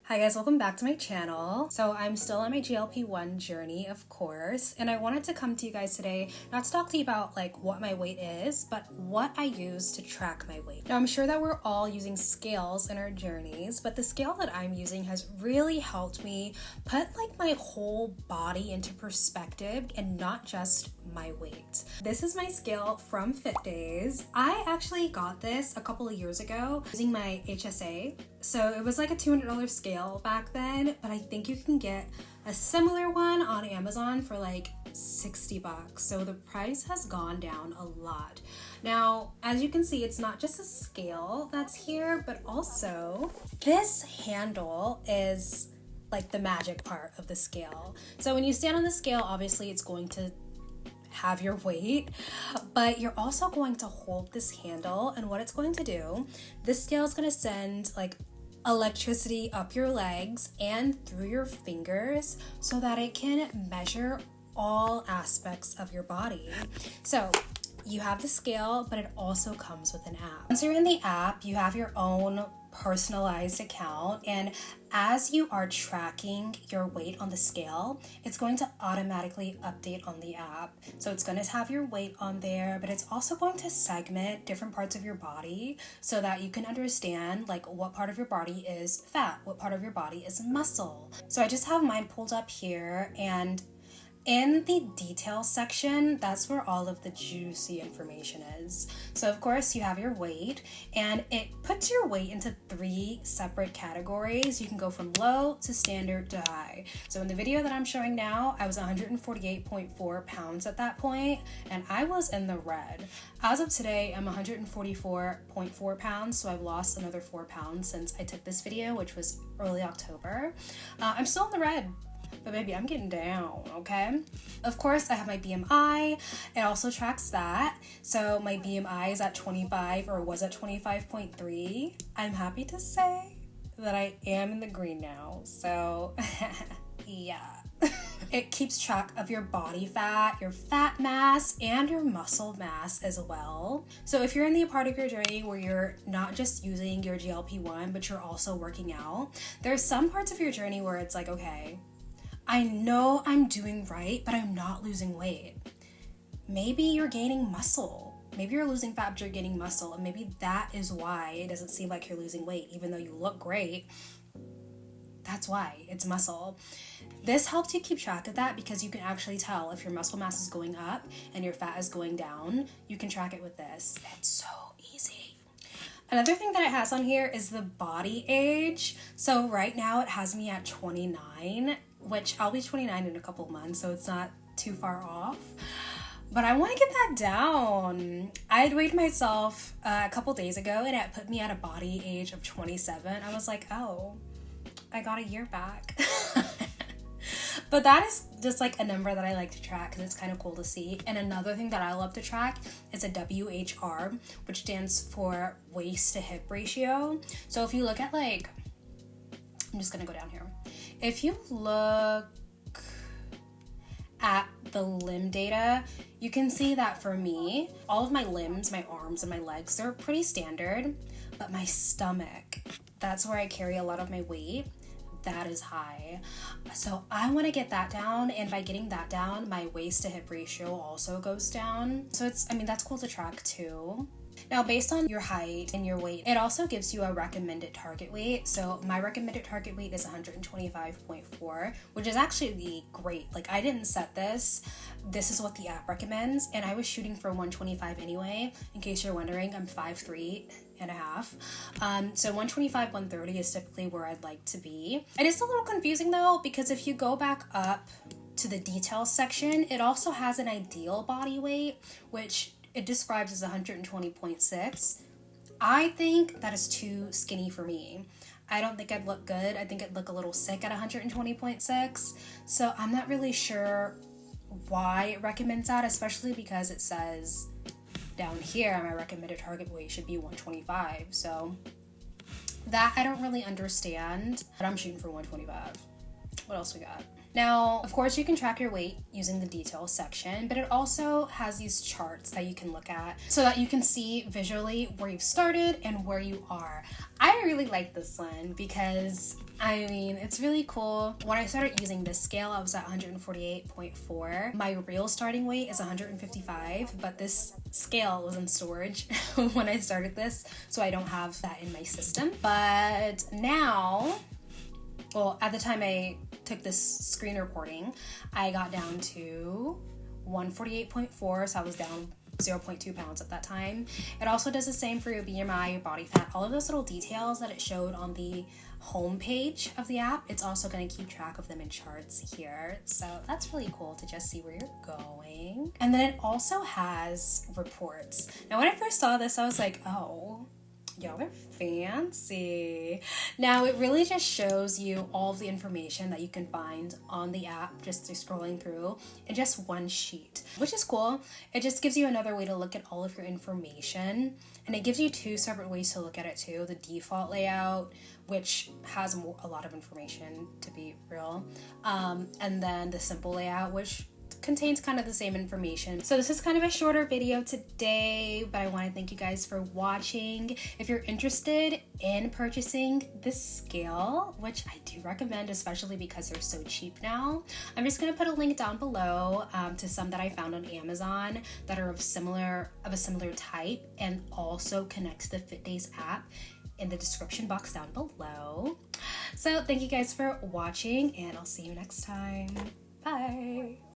Hi guys, welcome back to my channel. So I'm still on my GLP-1 journey, of course, and I wanted to come to you guys today not to talk to you about like what my weight is, but what I use to track my weight. Now I'm sure that we're all using scales in our journeys, but the scale that I'm using has really helped me put like my whole body into perspective and not just my weight. This is my scale from FitDays. I actually got this a couple of years ago using my HSA. So it was like a $200 scale back then, but I think you can get a similar one on Amazon for like $60. So the price has gone down a lot. Now, as you can see, it's not just a scale that's here, but also this handle is like the magic part of the scale. So when you stand on the scale, obviously it's going to have your weight, but you're also going to hold this handle, and what it's going to do, this scale is going to send like electricity up your legs and through your fingers so that it can measure all aspects of your body. So you have the scale, but it also comes with an app. Once you're in the app, you have your own personalized account, and as you are tracking your weight on the scale, it's going to automatically update on the app. So it's going to have your weight on there, but it's also going to segment different parts of your body so that you can understand like what part of your body is fat, what part of your body is muscle. So I just have mine pulled up here, and in the details section, that's where all of the juicy information is. So of course you have your weight, and it puts your weight into 3 separate categories. You can go from low to standard to high. So in the video that I'm showing now, I was 148.4 pounds at that point, and I was in the red. As of today, I'm 144.4 pounds, so I've lost another 4 pounds since I took this video, which was early October. I'm still in the red, but baby, I'm getting down, okay? Of course, I have my BMI. It also tracks that. So my BMI is at 25, or was at 25.3. I'm happy to say that I am in the green now. So yeah. It keeps track of your body fat, your fat mass, and your muscle mass as well. So if you're in the part of your journey where you're not just using your GLP-1, but you're also working out, there's some parts of your journey where it's like, okay, I know I'm doing right, but I'm not losing weight. Maybe you're gaining muscle. Maybe you're losing fat, but you're gaining muscle, and maybe that is why it doesn't seem like you're losing weight, even though you look great. That's why, it's muscle. This helps you keep track of that because you can actually tell if your muscle mass is going up and your fat is going down. You can track it with this. It's so easy. Another thing that it has on here is the body age. So right now it has me at 29, which I'll be 29 in a couple of months, so it's not too far off. But I want to get that down. I had weighed myself a couple days ago, and it put me at a body age of 27. I was like, oh, I got a year back. But that is just like a number that I like to track because it's kind of cool to see. And another thing that I love to track is a WHR, which stands for waist to hip ratio. So if you look at like, I'm just going to go down here. If you look at the limb data, you can see that for me, all of my limbs, my arms and my legs, they're pretty standard, but my stomach, that's where I carry a lot of my weight. That is high. So I want to get that down, and by getting that down, my waist to hip ratio also goes down. So that's cool to track too. Now, based on your height and your weight, it also gives you a recommended target weight. So my recommended target weight is 125.4, which is actually great. Like, I didn't set this. This is what the app recommends, and I was shooting for 125 anyway. In case you're wondering, I'm 5'3" and a half. So 125, 130 is typically where I'd like to be. It is a little confusing though, because if you go back up to the details section, it also has an ideal body weight, which it describes as 120.6. I think that is too skinny for me. I don't think I'd look good. I think I'd look a little sick at 120.6. So I'm not really sure why it recommends that, especially because it says down here my recommended target weight should be 125. So that I don't really understand, but I'm shooting for 125. What else we got? Now, of course, you can track your weight using the details section, but it also has these charts that you can look at so that you can see visually where you've started and where you are. I really like this one because I mean, it's really cool. When I started using this scale, I was at 148.4. My real starting weight is 155, but this scale was in storage when I started this, so I don't have that in my system. But now, well, at the time I took this screen recording, I got down to 148.4, so I was down 0.2 pounds at that time. It also does the same for your BMI, your body fat, all of those little details that it showed on the home page of the app. It's also going to keep track of them in charts here. So that's really cool to just see where you're going. And then it also has reports. Now, when I first saw this, I was like, oh, y'all are fancy. Now, it really just shows you all of the information that you can find on the app just through scrolling through in just one sheet, which is cool. It just gives you another way to look at all of your information. And it gives you two separate ways to look at it too. The default layout, which has a lot of information, to be real. And then the simple layout, which contains kind of the same information. So this is kind of a shorter video today, but I want to thank you guys for watching. If you're interested in purchasing this scale, which I do recommend, especially because they're so cheap now, I'm just going to put a link down below to some that I found on Amazon that are of a similar type and also connect to the FitDays app in the description box down below. So thank you guys for watching, and I'll see you next time. Bye.